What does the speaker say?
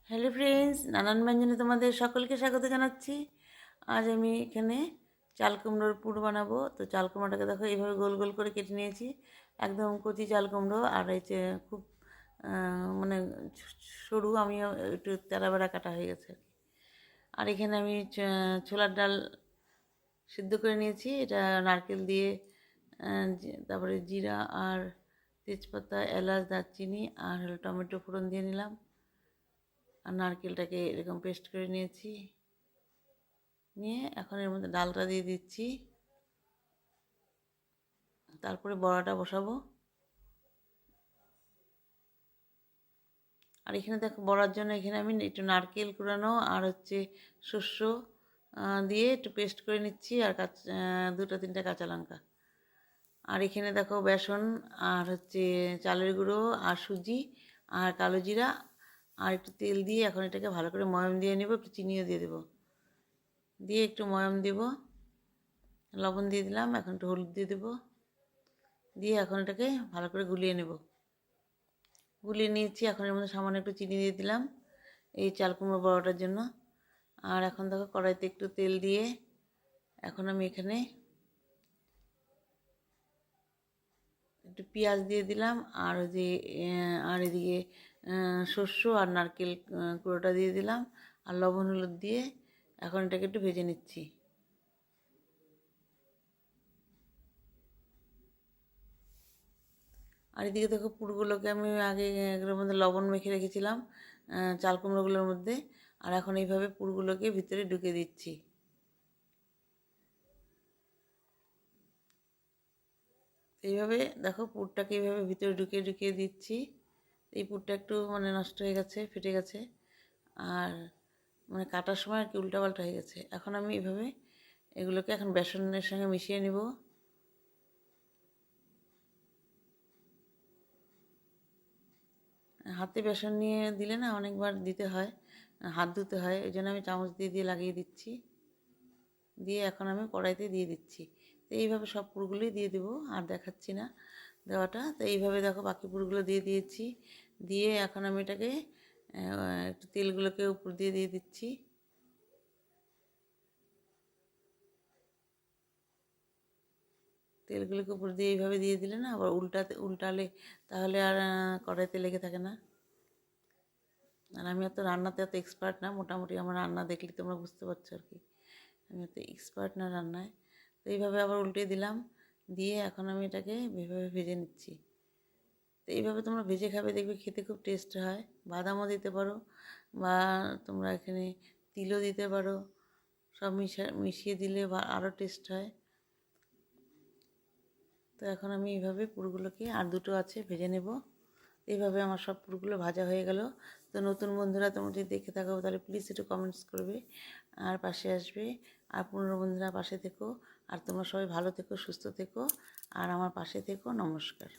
Hello friends, নানান ব্যঞ্জনে তোমাদের সকলকে স্বাগত জানাচ্ছি। আজ আমি এখানে চাল কুমড়োর পুর বানাবো। তো চাল কুমড়োটাকে দেখো এইভাবে গোল গোল করে কেটে নিয়েছি, একদম কচি চাল কুমড়ো। আর এই যে খুব মানে সরু, আমি একটু তেড়াবেড়া কাটা হয়ে গেছে আর কি। আর এখানে আমি ছোলার ডাল সিদ্ধ করে নিয়েছি, এটা নারকেল দিয়ে তারপরে জিরা আর তেজপাতা, এলাচ, দারচিনি আর হলো টমেটো ফোড়ন দিয়ে নিলাম। আর নারকেলটাকে এরকম পেস্ট করে নিয়েছি, নিয়ে এখন এর মধ্যে ডালটা দিয়ে দিচ্ছি। তারপরে বড়াটা বসাবো। আর এখানে দেখো, বড়ার জন্য এখানে আমি একটু নারকেল কুড়ানো আর শস্য দিয়ে একটু পেস্ট করে নিচ্ছি, আর দুটো তিনটা কাঁচা লঙ্কা। আর এখানে দেখো বেসন আর চালের গুঁড়ো আর সুজি আর কালো জিরা আর একটু তেল দিয়ে এখন এটাকে ভালো করে ময়াম দিয়ে নেব। একটু চিনিও দিয়ে দেবো, দিয়ে একটু ময়াম দেব, লবণ দিয়ে দিলাম, এখন একটু হলুদ দিয়ে দেবো, দিয়ে এখন এটাকে ভালো করে গুলিয়ে নেব। গুলিয়ে নিয়েছি, এখন এর মধ্যে সামান্য একটু চিনি দিয়ে দিলাম এই চাল কুমড়ো বড়াটার জন্য। আর এখন দেখো কড়াইতে একটু তেল দিয়ে এখন আমি এখানে একটু পেঁয়াজ দিয়ে দিলাম, আর আর এদিকে শস্য আর নারকেল কুড়োটা দিয়ে দিলাম, আর লবণ হলুদ দিয়ে এখন এটাকে একটু ভেজে নিচ্ছি। আর এদিকে দেখো পুরগুলোকে আমি আগে এগুলোর মধ্যে লবণ মেখে রেখেছিলাম চাল কুমড়োগুলোর মধ্যে, আর এখন এইভাবে পুরগুলোকে ভিতরে ঢুকে দিচ্ছি। এইভাবে দেখো পুরটাকে এইভাবে ভিতরে ঢুকিয়ে ঢুকিয়ে দিচ্ছি। এই পুরটা একটু মানে নষ্ট হয়ে গেছে, ফেটে গেছে, আর মানে কাটার সময় আর কি উল্টাপাল্টা হয়ে গেছে। এখন আমি এইভাবে এগুলোকে এখন বেসনের সঙ্গে মিশিয়ে নিব। হাতে বেসন নিয়ে দিলে না অনেকবার দিতে হয়, হাত ধুতে হয়, এই জন্য আমি চামচ দিয়ে দিয়ে লাগিয়ে দিচ্ছি। দিয়ে এখন আমি কড়াইতে দিয়ে দিচ্ছি। তো এইভাবে সব পুরগুলোই দিয়ে দেবো, আর দেখাচ্ছি না দেওয়াটা। তো এইভাবে দেখো বাকি পুরগুলো দিয়ে দিয়েছি, দিয়ে এখন আমি এটাকে একটু তেলগুলোকে উপর দিয়ে দিয়ে দিচ্ছি। তেলগুলোকে উপর দিয়ে এইভাবে দিয়ে দিলে না আবার উল্টালে তাহলে আর কড়াইতে লেগে থাকে না। আর আমি এত রান্নাতে এত এক্সপার্ট না, মোটামুটি আমার রান্না দেখলে তোমরা বুঝতে পারছো আর কি, আমি এত এক্সপার্ট না রান্নায়। তো এইভাবে আবার উল্টে দিলাম, দিয়ে এখন আমি এটাকে এভাবে ভেজে নিচ্ছি। তো এইভাবে তোমরা ভেজে খাবে, দেখবে খেতে খুব টেস্ট হয়। বাদামও দিতে পারো, বা তোমরা এখানে তিলও দিতে পারো, সব মিশিয়ে দিলে বা আরও টেস্ট হয়। তো এখন আমি এইভাবে পুরগুলোকে, আর দুটো আছে, ভেজে নেব। এইভাবে আমার সব পুরগুলো ভাজা হয়ে গেল। তো নতুন বন্ধুরা তোমরা যদি দেখে থাকো তাহলে প্লিজ একটু কমেন্টস করবে আর পাশে আসবে। আর পুরনো বন্ধুরা পাশে থেকো। আর তোমরা সবাই ভালো থেকো, সুস্থ থেকো, আর আমার পাশে থেকো। নমস্কার।